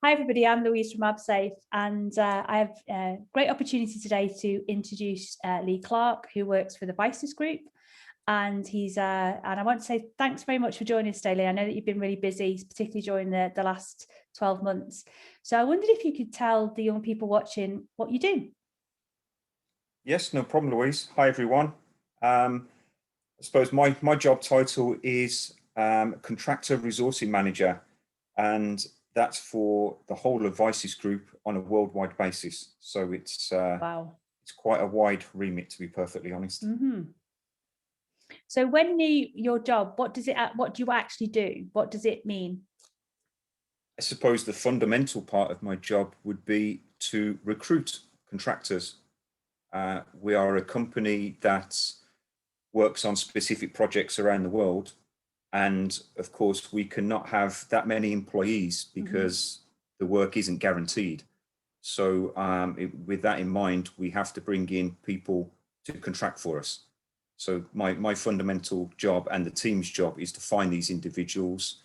Hi everybody, I'm Louise from Absafe, and I have a great opportunity today to introduce Lee Clark, who works for the Vysus Group. And I want to say thanks very much for joining us today, Lee. I know that you've been really busy, particularly during the last 12 months. So I wondered if you could tell the young people watching what you do. Yes, no problem, Louise. Hi, everyone. I suppose my job title is Contractor Resourcing Manager, and that's for the whole of Vysus Group on a worldwide basis. So it's Wow. it's quite a wide remit, to be perfectly honest. Mm-hmm. So when your job, what do you actually do? What does it mean? I suppose the fundamental part of my job would be to recruit contractors. We are a company that works on specific projects around the world. And of course, we cannot have that many employees because the work isn't guaranteed. So with that in mind, we have to bring in people to contract for us. So my fundamental job and the team's job is to find these individuals,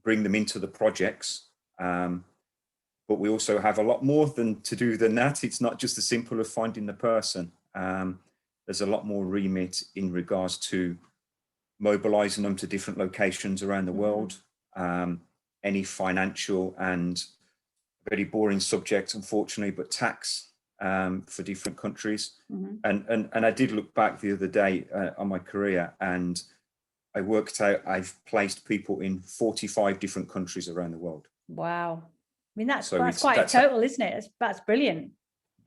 bring them into the projects. But we also have a lot more to do than that. It's not just as simple as finding the person. There's a lot more remit in regards to mobilizing them to different locations around the world, any financial and very boring subject, unfortunately, but tax for different countries. And I did look back the other day on my career, and I worked out I've placed people in 45 different countries around the world. Wow. I mean, that's quite a total, isn't it? That's brilliant.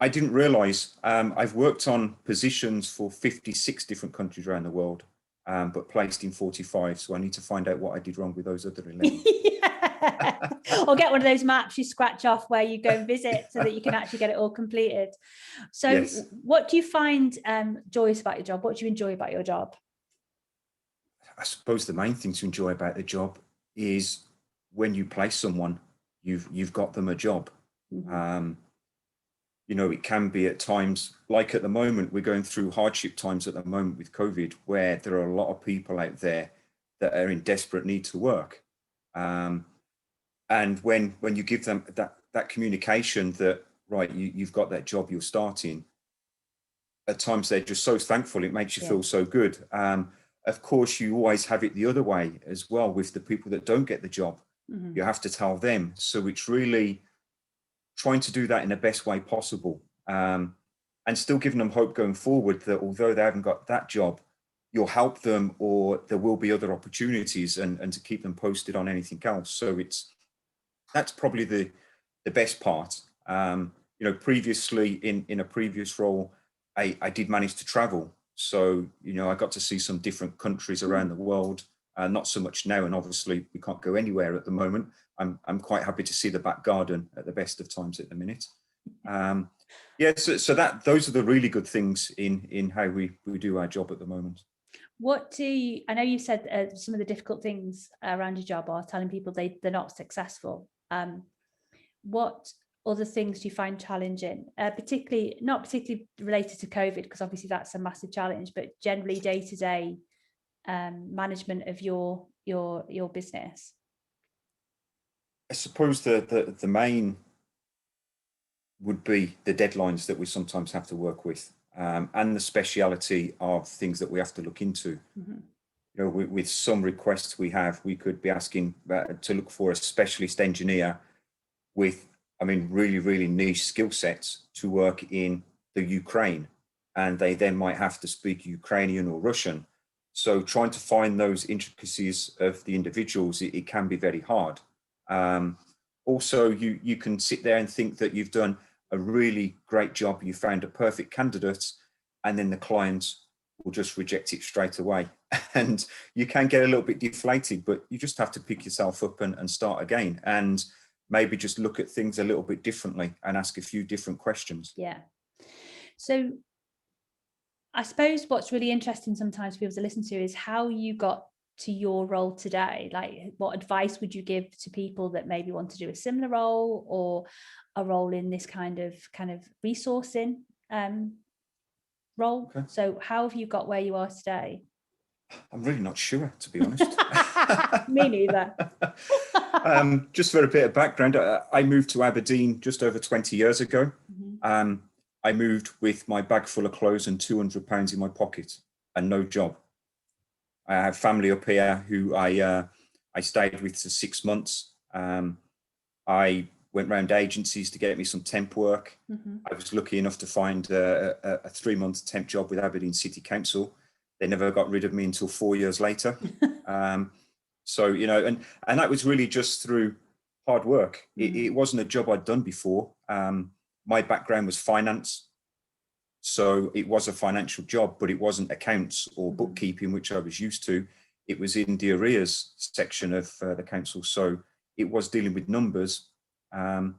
I didn't realize I've worked on positions for 56 different countries around the world. But placed in 45. So I need to find out what I did wrong with those other 11. Yeah. Or get one of those maps you scratch off where you go and visit so that you can actually get it all completed. So yes. What do you find joyous about your job? What do you enjoy about your job? I suppose the main thing to enjoy about the job is when you place someone, you've got them a job. You know, it can be at times, like at the moment, we're going through hardship times at the moment with COVID, where there are a lot of people out there that are in desperate need to work. And when you give them that communication that, right, you've got that job you're starting, at times they're just so thankful, it makes you feel so good. Of course, you always have it the other way as well with the people that don't get the job. You have to tell them. So it's really trying to do that in the best way possible, and still giving them hope going forward that although they haven't got that job, you'll help them, or there will be other opportunities, and to keep them posted on anything else. So that's probably the best part. You know, previously in a previous role, I did manage to travel. So, you know, I got to see some different countries around the world. Not so much now, and obviously we can't go anywhere at the moment. I'm quite happy to see the back garden at the best of times at the minute. Yeah, so those are the really good things in how we do our job at the moment. I know you said some of the difficult things around your job are telling people they're not successful. What other things do you find challenging, not particularly related to COVID, because obviously that's a massive challenge, but generally day-to-day management of your business? I suppose the main would be the deadlines that we sometimes have to work with, and the speciality of things that we have to look into. You know, with some requests we could be asking to look for a specialist engineer with, I mean, really niche skill sets to work in the Ukraine, and they then might have to speak Ukrainian or Russian. So trying to find those intricacies of the individuals, it can be very hard. Also, you can sit there and think that you've done a really great job, you found a perfect candidate, and then the client will just reject it straight away. And you can get a little bit deflated, but you just have to pick yourself up and start again, and maybe just look at things a little bit differently and ask a few different questions. Yeah. So I suppose what's really interesting sometimes for people to listen to is how you got to your role today. Like, what advice would you give to people that maybe want to do a similar role, or a role in this kind of resourcing role? Okay. So how have you got where you are today? I'm really not sure, to be honest. Me neither. Just for a bit of background, I moved to Aberdeen just over 20 years ago. I moved with my bag full of clothes and £200 in my pocket and no job. I have family up here who I stayed with for 6 months. I went round agencies to get me some temp work. I was lucky enough to find a 3-month temp job with Aberdeen City Council. They never got rid of me until 4 years later. So, you know, and that was really just through hard work. It wasn't a job I'd done before. My background was finance. So it was a financial job, but it wasn't accounts or bookkeeping, which I was used to. It was in the arrears section of the council. So it was dealing with numbers. And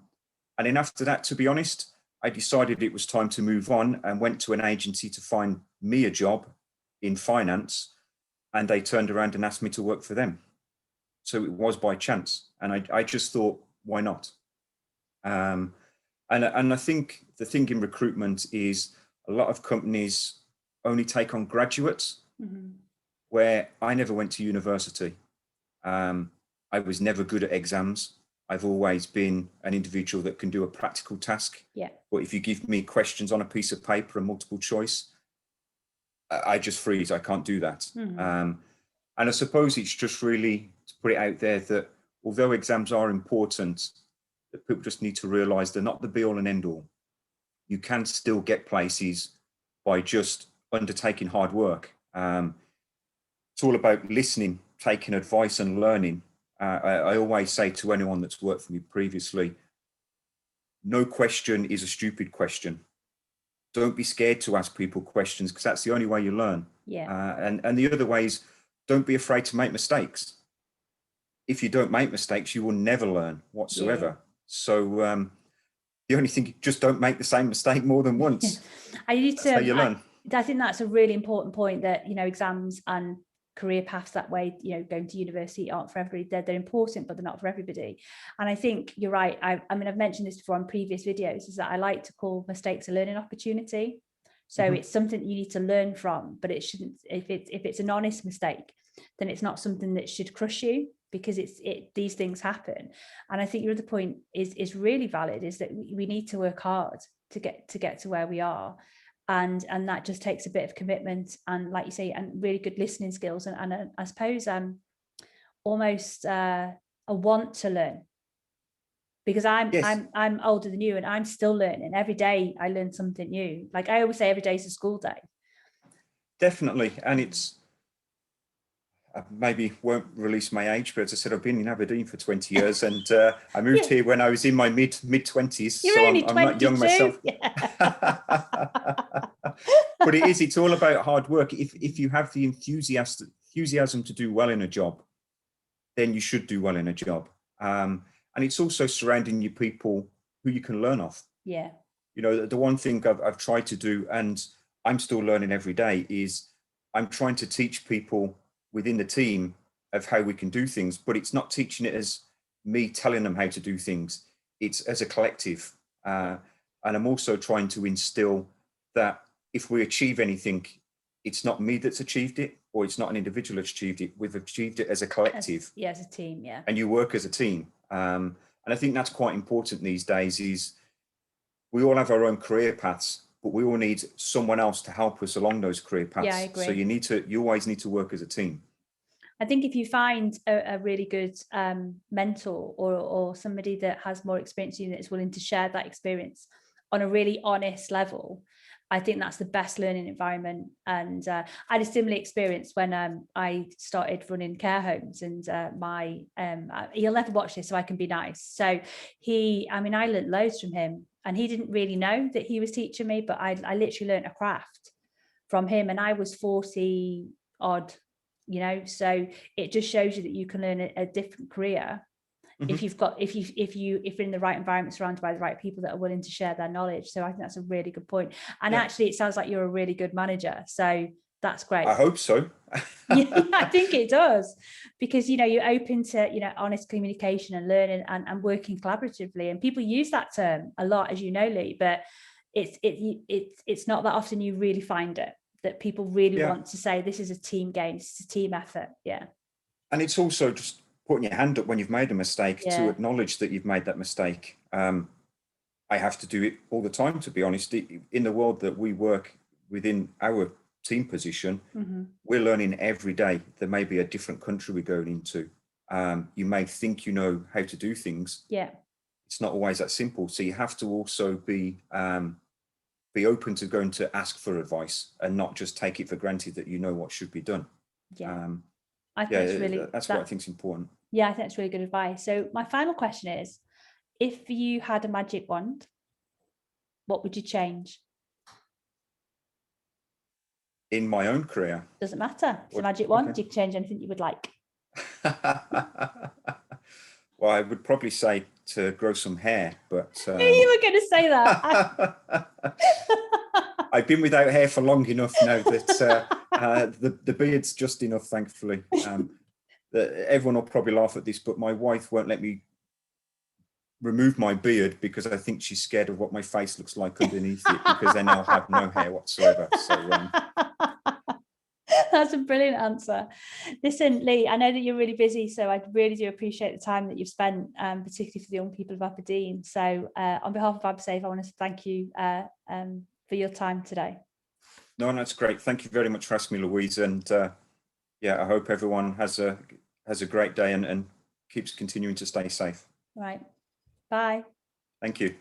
then after that, to be honest, I decided it was time to move on and went to an agency to find me a job in finance. And they turned around and asked me to work for them. So it was by chance. And I just thought, why not? And I think the thing in recruitment is a lot of companies only take on graduates, where I never went to university. I was never good at exams. I've always been an individual that can do a practical task. Yeah. But if you give me questions on a piece of paper and multiple choice, I just freeze. I can't do that. And I suppose it's just really to put it out there that although exams are important, that people just need to realise they're not the be all and end all. You can still get places by just undertaking hard work. It's all about listening, taking advice and learning. I always say to anyone that's worked for me previously, no question is a stupid question. Don't be scared to ask people questions, because that's the only way you learn. Yeah. And the other way is, don't be afraid to make mistakes. If you don't make mistakes, you will never learn whatsoever. Yeah. So the only thing, just don't make the same mistake more than once. That's how you learn. I think that's a really important point, that, you know, exams and career paths that way, you know, going to university aren't for everybody. They're important, but they're not for everybody. And I think you're right. I mean, I've mentioned this before on previous videos, is that I like to call mistakes a learning opportunity. So it's something that you need to learn from, but it shouldn't, if it's an honest mistake, then it's not something that should crush you, because these things happen. And I think your other point is really valid, is that we need to work hard to get to where we are. And that just takes a bit of commitment, and, like you say, and really good listening skills, and I suppose almost a want to learn, because I'm older than you, and I'm still learning. Every day I learn something new. Like I always say, every day is a school day. Definitely. And it's, I maybe won't release my age, but as I said, I've been in Aberdeen for 20 years, and I moved here when I was in my mid 20s. So I'm not young myself. But it's all about hard work. If you have the enthusiasm to do well in a job, then you should do well in a job. And it's also surrounding you people who you can learn off. Yeah. You know, the one thing I've tried to do, and I'm still learning every day, is I'm trying to teach people within the team of how we can do things, but it's not teaching it as me telling them how to do things. It's as a collective. And I'm also trying to instill that if we achieve anything, it's not me that's achieved it, or it's not an individual that's achieved it. We've achieved it as a collective. As a team, yeah. And you work as a team. And I think that's quite important these days, is we all have our own career paths, but we all need someone else to help us along those career paths. Yeah, I agree. So you always need to work as a team. I think if you find a really good mentor, or somebody that has more experience than you, that is willing to share that experience on a really honest level, I think that's the best learning environment. And I had a similar experience when I started running care homes, and he'll never watch this, so I can be nice. So I learned loads from him, and he didn't really know that he was teaching me, but I literally learned a craft from him, and I was 40 odd, you know. So it just shows you that you can learn a different career if you're in the right environment, surrounded by the right people that are willing to share their knowledge. So I think that's a really good point. And actually, it sounds like you're a really good manager, so that's great. I hope so. Yeah, I think it does, because, you know, you're open to, you know, honest communication and learning and working collaboratively. And people use that term a lot, as you know, Lee, but it's not that often you really find it, that people really want to say this is a team game, this is a team effort. Yeah. And it's also just putting your hand up when you've made a mistake to acknowledge that you've made that mistake. I have to do it all the time, to be honest. In the world that we work within our team position, we're learning every day. There may be a different country we're going into. You may think you know how to do things. Yeah. It's not always that simple. So you have to also be open to going to ask for advice and not just take it for granted that you know what should be done. Yeah. I think that's what I think is important. Yeah, I think that's really good advice. So my final question is, if you had a magic wand, what would you change? In my own career? Doesn't matter. It's a magic wand. You can change anything you would like. Well, I would probably say to grow some hair, but... I knew you were going to say that. I've been without hair for long enough now that the beard's just enough, thankfully. Everyone will probably laugh at this, but my wife won't let me remove my beard because I think she's scared of what my face looks like underneath it, because then I'll have no hair whatsoever. So that's a brilliant answer. Listen, Lee, I know that you're really busy, so I really do appreciate the time that you've spent, particularly for the young people of Aberdeen. So on behalf of Absafe, I want to thank you for your time today. No, that's great. Thank you very much for asking me, Louise. And I hope everyone has a great day and keeps continuing to stay safe. Right. Bye. Thank you.